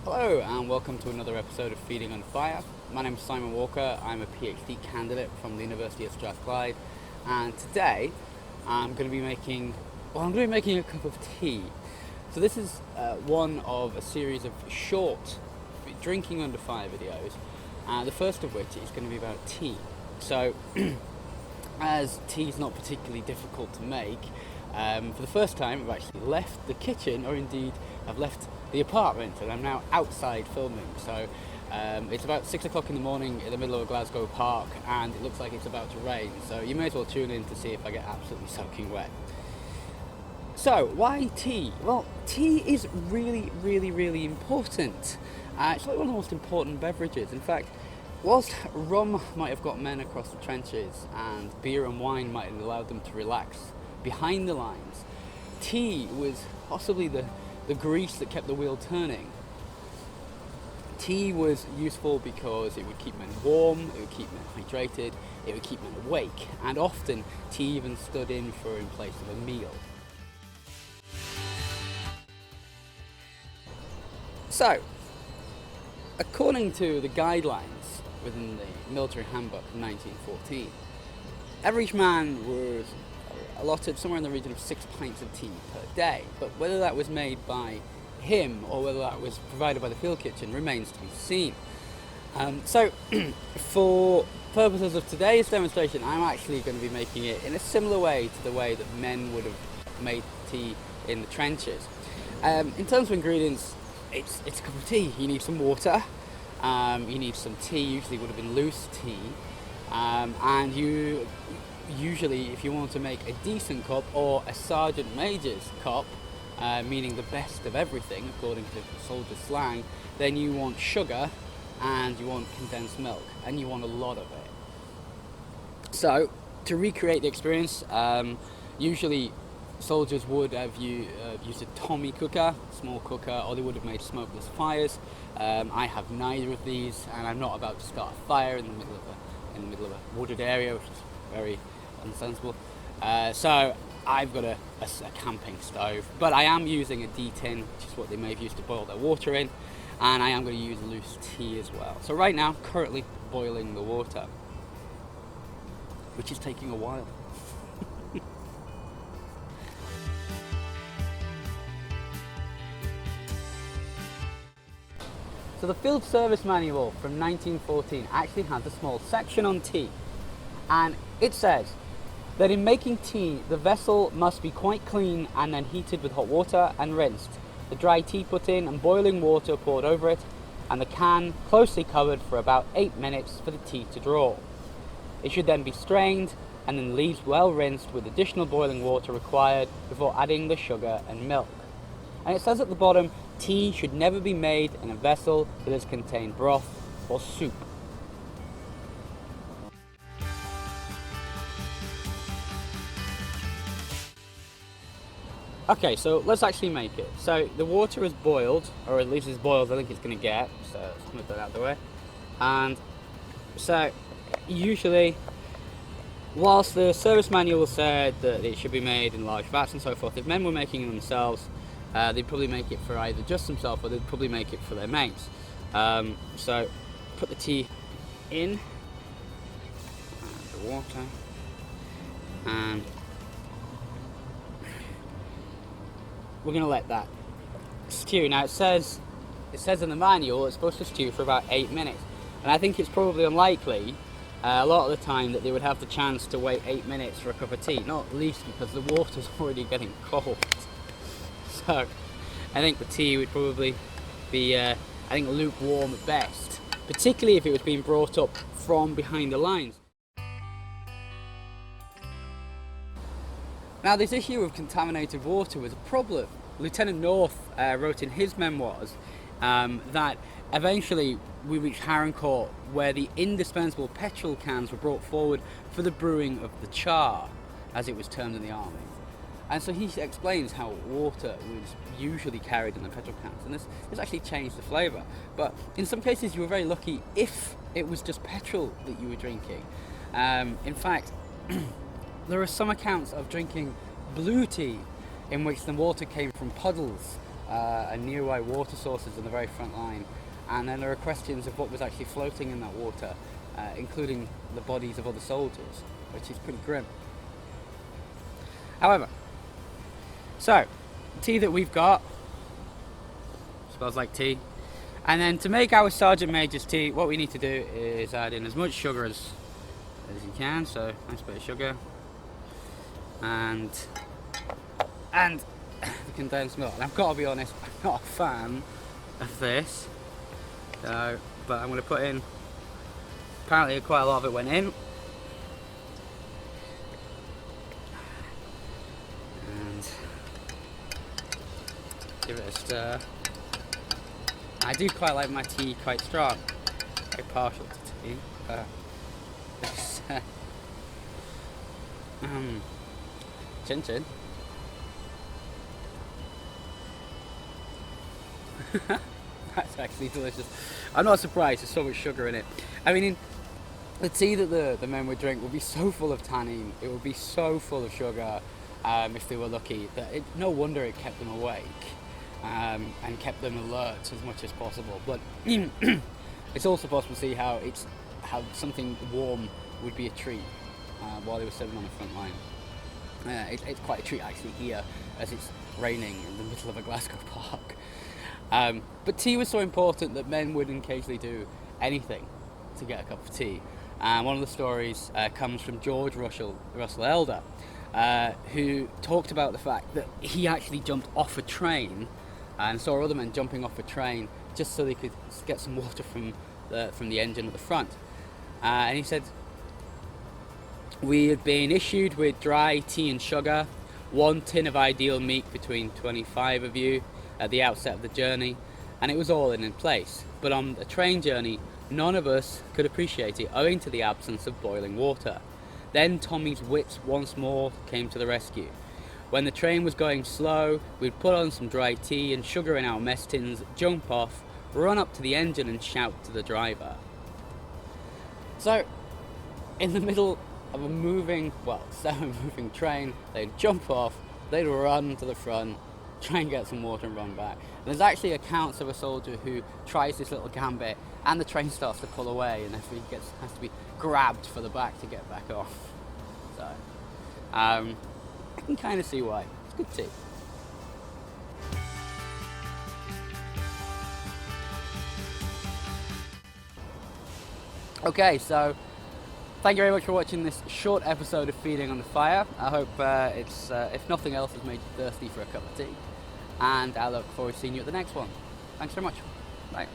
Hello and welcome to another episode of Feeding on Fire. My name is Simon Walker. I'm a PhD candidate from the University of Strathclyde, and today I'm going to be making a cup of tea. So this is one of a series of short drinking under fire videos, the first of which is going to be about tea. So as tea is not particularly difficult to make, for the first time I've actually left the kitchen, or indeed I've left the apartment, and I'm now outside filming. So it's about 6 o'clock in the morning in the middle of a Glasgow park, and it looks like it's about to rain, so you may as well tune in to see if I get absolutely soaking wet. So why tea? Well, tea is really important. It's like one of the most important beverages. In fact, whilst rum might have got men across the trenches and beer and wine might have allowed them to relax behind the lines, tea was possibly the grease that kept the wheel turning. Tea was useful because it would keep men warm, it would keep men hydrated, it would keep men awake, and often tea even stood in place of a meal. So, according to the guidelines within the military handbook of 1914, average man was allotted somewhere in the region of 6 pints of tea per day, but whether that was made by him or whether that was provided by the field kitchen remains to be seen. So for purposes of today's demonstration, I'm actually going to be making it in a similar way to the way that men would have made tea in the trenches. In terms of ingredients, it's a cup of tea. You need some water, you need some tea, usually would have been loose tea, and you usually, if you want to make a decent cup or a sergeant major's cup, meaning the best of everything according to soldier slang, then you want sugar and you want condensed milk, and you want a lot of it. So to recreate the experience, usually soldiers would have used a Tommy cooker, small cooker, or they would have made smokeless fires. I have neither of these, and I'm not about to start a fire in the middle of a wooded area, which is very unsensible. So I've got a camping stove, but I am using a D-tin, which is what they may have used to boil their water in, and I am going to use loose tea as well. So right now, currently boiling the water, which is taking a while. So the Field Service Manual from 1914 actually has a small section on tea, and it says that in making tea, the vessel must be quite clean and then heated with hot water and rinsed, the dry tea put in and boiling water poured over it, and the can closely covered for about 8 minutes for the tea to draw. It should then be strained, and then the leaves well rinsed with additional boiling water required before adding the sugar and milk. And it says at the bottom, tea should never be made in a vessel that has contained broth or soup. Okay, so let's actually make it. So the water is boiled, or at least as boiled as I think it's going to get, so let's move that out of the way. And so usually, whilst the service manual said that it should be made in large vats and so forth, if men were making it themselves, they'd probably make it for either just themselves or they'd probably make it for their mates. So put the tea in, the water, and we're going to let that stew. Now it says in the manual it's supposed to stew for about 8 minutes, and I think it's probably unlikely a lot of the time that they would have the chance to wait 8 minutes for a cup of tea, not least because the water's already getting cold. So I think the tea would probably be lukewarm at best, particularly if it was being brought up from behind the lines. Now, this issue of contaminated water was a problem. Lieutenant North wrote in his memoirs that eventually we reached Harrencourt, where the indispensable petrol cans were brought forward for the brewing of the char, as it was termed in the army. And so he explains how water was usually carried in the petrol cans, and this actually changed the flavour. But in some cases you were very lucky if it was just petrol that you were drinking. In fact, there are some accounts of drinking blue tea in which the water came from puddles and nearby water sources in the very front line. And then there are questions of what was actually floating in that water, including the bodies of other soldiers, which is pretty grim. However, so, tea that we've got smells like tea. And then to make our Sergeant Major's tea, what we need to do is add in as much sugar as you can. So, nice bit of sugar. And the condensed milk. And I've got to be honest, I'm not a fan of this. So, but I'm going to put in, apparently quite a lot of it went in. And give it a stir. I do quite like my tea quite strong. Very partial to tea. It's, chin chin. That's actually delicious. I'm not surprised there's so much sugar in it. I mean, the tea that the men would drink would be so full of tannin, it would be so full of sugar if they were lucky, that no wonder it kept them awake and kept them alert as much as possible. But it's also possible to see how something warm would be a treat while they were sitting on the front line. It's quite a treat actually here, as it's raining in the middle of a Glasgow park. But tea was so important that men would occasionally do anything to get a cup of tea. One of the stories comes from George Russell Elder, who talked about the fact that he actually jumped off a train and saw other men jumping off a train just so they could get some water from the engine at the front. And he said, "We had been issued with dry tea and sugar, 1 tin of ideal meat between 25 of you at the outset of the journey, and it was all in place. But on the train journey, none of us could appreciate it owing to the absence of boiling water. Then Tommy's wits once more came to the rescue. When the train was going slow, we'd put on some dry tea and sugar in our mess tins, jump off, run up to the engine and shout to the driver." So, in the middle of a moving train, they'd jump off, they'd run to the front, try and get some water and run back. And there's actually accounts of a soldier who tries this little gambit and the train starts to pull away and therefore he has to be grabbed for the back to get back off. So, I can kind of see why. It's good tea. Okay, so thank you very much for watching this short episode of Feeding on the Fire. I hope it's, if nothing else, has made you thirsty for a cup of tea. And I look forward to seeing you at the next one. Thanks very much. Bye.